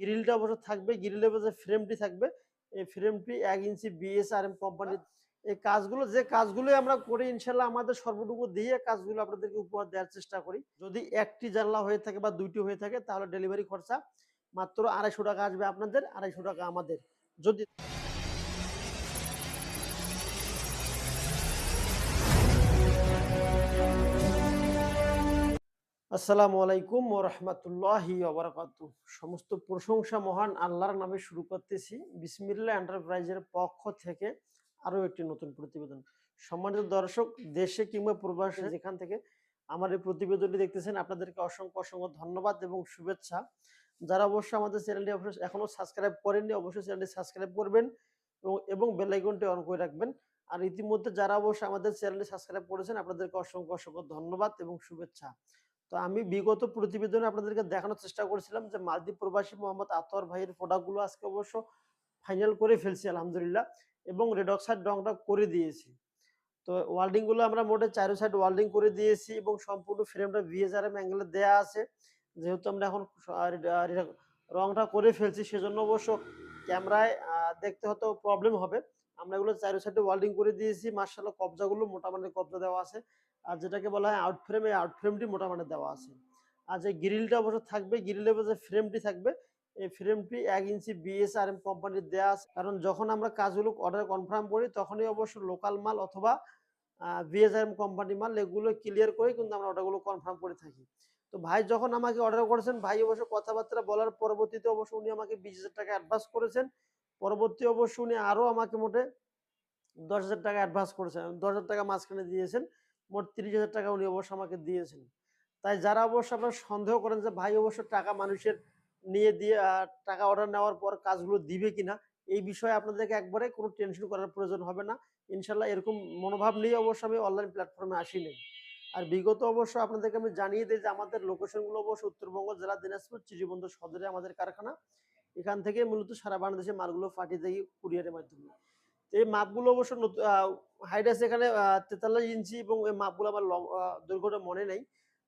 গ্রিলটা অবশ্য থাকবে, গ্রিলের যে ফ্রেমটি থাকবে এই ফ্রেমটি 1 ইঞ্চি বিএসআরএম কোম্পানির। এই কাজগুলো যে কাজগুলোই আমরা করি ইনশাল্লাহ আমাদের সর্বটুকু দিয়ে কাজগুলো আপনাদেরকে উপহার দেওয়ার চেষ্টা করি। যদি একটি জানলা হয়ে থাকে বা দুইটি হয়ে থাকে তাহলে ডেলিভারি খরচা মাত্র 250 টাকা আসবে আপনাদের, 250 টাকা আমাদের। যদি আসসালামু আলাইকুম ওয়া রাহমাতুল্লাহি ওয়া বারাকাতুহু। সমস্ত প্রশংসা মহান আল্লাহর নামে শুরু করতেছি। বিসমিল্লাহ এন্টারপ্রাইজের পক্ষ থেকে আরো একটি নতুন প্রতিবেদন। সম্মানিত দর্শক, দেশে কিংবা প্রবাসে যেখান থেকে আমার এই প্রতিবেদনটি দেখতেছেন আপনাদেরকে অসংখ্য ধন্যবাদ এবং শুভেচ্ছা। যারা অবশ্যই আমাদের চ্যানেলটি অবশ্যই এখনো সাবস্ক্রাইব করেননি অবশ্যই চ্যানেলটি সাবস্ক্রাইব করবেন এবং বেল আইকনটি অন করে রাখবেন। আর ইতিমধ্যে যারা অবশ্যই আমাদের চ্যানেলটি সাবস্ক্রাইব করেছেন আপনাদেরকে অসংখ্য ধন্যবাদ এবং শুভেচ্ছা। তো আমি বিগত প্রতিবেদনে আপনাদেরকে দেখানোর চেষ্টা করেছিলাম যে মালদ্বীপ প্রবাসী মোহাম্মদ আতর ভাইয়ের প্রোডাক্টগুলো আজকে অবশ্য ফাইনাল করে ফেলছি আলহামদুলিল্লাহ, এবং রেড অক্সাইড রংটা করে দিয়েছি। তো ওয়েল্ডিং গুলো আমরা মোটে 4 সাইড ওয়েল্ডিং করে দিয়েছি এবং সম্পূর্ণ ফ্রেমটা ভিএসআরএম অ্যাঙ্গেলে দেয়া আছে। যেহেতু আমরা এখন রংটা করে ফেলছি সেজন্য অবশ্য ক্যামেরায় দেখতে হয়তো প্রবলেম হবে। আমরা এগুলো 4 সাইডে ওয়েল্ডিং করে দিয়েছি। মাশাআল্লাহ কবজাগুলো মোটা মানের কবজা দেওয়া আছে। আর যেটাকে বলা হয় আউট ফ্রেম, এই আউট ফ্রেমটি মোটা মানের দেওয়া আছে। আর যে গ্রিলটা অবশ্য থাকবে, গ্রিলের যে ফ্রেমটি থাকবে এই ফ্রেমটি 1 ইঞ্চি বিএসআরএম কোম্পানির দেয়া আছে। কারণ যখন আমরা কাজগুলো অর্ডার কনফার্ম করি তখনই অবশ্য লোকাল মাল অথবা বিএসআরএম কোম্পানি মাল এগুলো ক্লিয়ার করে কিন্তু আমরা অর্ডারগুলো কনফার্ম করে থাকি। তো ভাই যখন আমাকে অর্ডার করেছেন, ভাই অবশ্য কথাবার্তা বলার পরবর্তীতে অবশ্য উনি আমাকে 20,000 টাকা অ্যাডভান্স করেছেন। পরবর্তী অবশ্য উনি আরো আমাকে মোটে 10,000 টাকা অ্যাডভান্স করেছেন। 10,000 টাকা মাঝখানে দিয়েছেন। মোট 30,000 টাকা উনি অবশ্য আমাকে দিয়েছেন। তাই যারা অবশ্য আপনারা সন্দেহ করেন যে ভাই অবশ্য টাকা মানুষের নিয়ে দিয়ে টাকা অর্ডার নেওয়ার পর কাজগুলো দিবে কিনা, এই বিষয়ে আপনাদেরকে একবারে কোনো টেনশন করার প্রয়োজন হবে না। ইনশাআল্লাহ এরকম মনোভাব নিয়ে অবশ্য আমি অনলাইন প্ল্যাটফর্মে আসিনি। আর বিগত অবশ্য আপনাদেরকে আমি জানিয়ে দেই যে আমাদের লোকেশনগুলো অবশ্য উত্তরবঙ্গ জেলা দিনাজপুর চিরিবন্দর সদরে আমাদের কারখানা। এখান থেকে মূলত সারা বাংলাদেশে মালগুলো পাঠিয়ে দেই কুরিয়ারের মাধ্যমে। এই মাপগুলো অবশ্য হাইট আছে এখানে 43 ইঞ্চি এবং এই মাপগুলো আমার দৈর্ঘ্যটা মনে নেই।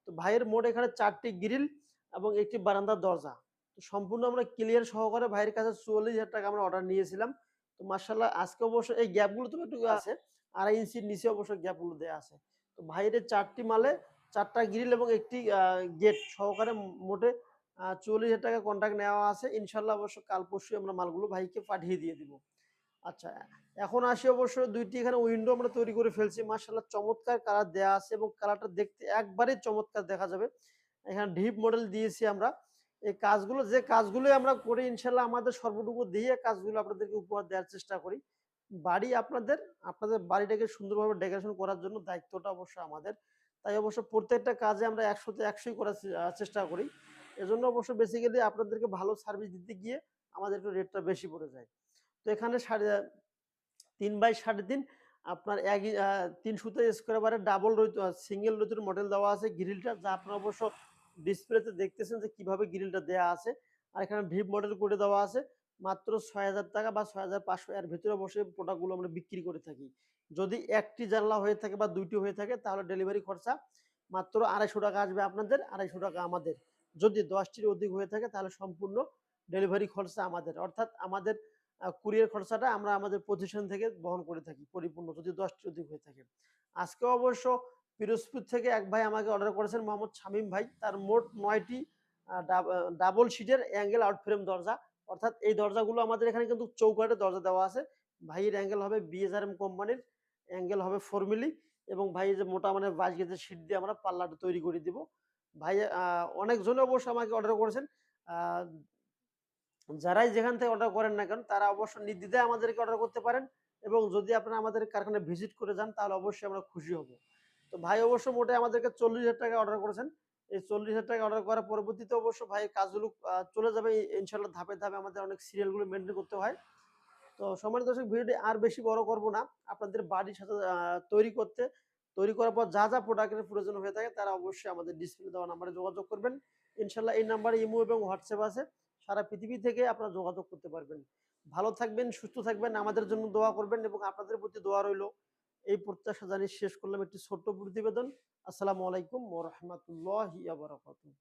তো ভাইয়ের মোট এখানে 4টি গ্রিল এবং একটি বারান্দার দরজা। তো সম্পূর্ণ আমরা ক্লিয়ার সহকারে ভাইয়ের কাছে 44,000 টাকা আমরা অর্ডার নিয়েছিলাম। তো মাশাআল্লাহ আজকে অবশ্য এই গ্যাপগুলো তো একটু আছে। 2.5 ইঞ্চির নিচে অবশ্য গ্যাপগুলো দেয়া আছে। তো ভাইয়ের এই 4টি মালে 4টা গ্রিল এবং একটি গেট সহকারে মোটে 44,000 টাকা কন্ট্রাক্ট নেওয়া আছে। ইনশাআল্লাহ অবশ্য কাল পরশুই আমরা মালগুলো ভাইকে পাঠিয়ে দিয়ে দিব। আচ্ছা, এখন আসি অবশ্য ২টি এখানে উইন্ডো আমরা তৈরি করে ফেলছি। মাশাআল্লাহ চমৎকার কালার দেয়া আছে এবং কালারটা দেখতে একবারেই চমৎকার দেখা যাবে। এখানে ডিপ মডেল দিয়েছি আমরা। এই কাজগুলো যে কাজগুলোই আমরা করি ইনশাআল্লাহ আমাদের সর্বটুকু দিয়ে কাজগুলো আপনাদেরকে উপহার দেওয়ার চেষ্টা করি। বাড়ি আপনাদের, আপনাদের বাড়িটাকে সুন্দরভাবে ডেকোরেশন করার জন্য দায়িত্বটা অবশ্য আমাদের। তাই অবশ্য প্রত্যেকটা কাজে আমরা ১০০ তে ১০০ই করার চেষ্টা করি। এজন্য অবশ্য বেসিক্যালি আপনাদেরকে ভালো সার্ভিস দিতে গিয়ে আমাদের একটু রেটটা বেশি পড়ে যায়। তো এখানে ৩ বাই ৩.৫ আপনার ৩ সুতো স্কয়ার বারের ডাবল সিঙ্গেল রৈতুর মডেল দেওয়া আছে গ্রিলটা, যা আপনারা অবশ্য ডিসপ্লেতে দেখতেছেন যে কিভাবে গ্রিলটা দেয়া আছে। আর এখানে ভিপ মডেল করে দেওয়া আছে। মাত্র ৬,০০০ টাকা বা ৬,৫০০ এর ভেতরে বসে প্রোডাক্টগুলো আমরা বিক্রি করে থাকি। যদি একটি জানলা হয়ে থাকে বা ২টি হয়ে থাকে তাহলে ডেলিভারি খরচা মাত্র ২৫০ টাকা আসবে আপনাদের, ২৫০ টাকা আমাদের। যদি ১০টির অধিক হয়ে থাকে তাহলে সম্পূর্ণ ডেলিভারি খরচা আমাদের। অর্থাৎ আমাদের কুরিয়ার খরচাটা আমরা আমাদের প্রতিষ্ঠান থেকে বহন করে থাকি পরিপূর্ণ, যদি ১০টি অধিক হয়ে থাকে। আজকে অবশ্য পিরোজপুর থেকে এক ভাই আমাকে অর্ডার করেছেন মোহাম্মদ শামীম ভাই। তার মোট ৯টি ডাবল শিটের অ্যাঙ্গেল আউট ফ্রেম দরজা। অর্থাৎ এই দরজাগুলো আমাদের এখানে কিন্তু চৌকাঠের দরজা দেওয়া আছে। ভাইয়ের অ্যাঙ্গেল হবে বিএসআরএম কোম্পানির, অ্যাঙ্গেল হবে 4 মিলি এবং ভাই যে মোটা মানের ২২ গেজের শিট দিয়ে আমরা পাল্লাটা তৈরি করে দিব। ভাই অনেকজনে অবশ্য আমাকে অর্ডার করেছেন। আ যারাই যেখান থেকে অর্ডার করেন না কেন তারা অবশ্য নির্দ্বিধায় আমাদেরকে অর্ডার করতে পারেন, এবং যদি আপনারা আমাদের কারখানায় ভিজিট করে যান তাহলে অবশ্যই আমরা খুশি হব। তো ভাই অবশ্য মোটে আমাদেরকে ৪০,০০০ টাকা অর্ডার করেছেন। এই ৪০,০০০ টাকা অর্ডার করার পরবর্তীতে অবশ্য ভাই কাজগুলো চলে যাবে ইনশাআল্লাহ ধাপে আমাদের অনেক সিরিয়ালগুলো মেইনটেইন করতে হয়। তো সম্মানিত দর্শক, ভিডিওটি আর বেশি বড় করব না। আপনাদের বাড়ির সাথে তৈরি করার পর যা প্রোডাক্টের প্রয়োজন হয়ে থাকে তারা অবশ্যই আমাদের ডিসপ্লে দেওয়া নাম্বারে যোগাযোগ করবেন। ইনশাআল্লাহ এই নাম্বারে ইমো এবং হোয়াটসঅ্যাপ আছে। সারা পৃথিবী থেকে আপনারা যোগাযোগ করতে পারবেন। ভালো থাকবেন, সুস্থ থাকবেন, আমাদের জন্য দোয়া করবেন এবং আপনাদের প্রতি দোয়া রইল। এই প্রত্যাশা জানিয়ে শেষ করলাম একটি ছোট্ট প্রতিবেদন। আসসালামু আলাইকুম ওয়া রাহমাতুল্লাহি ওয়া বারাকাতুহু।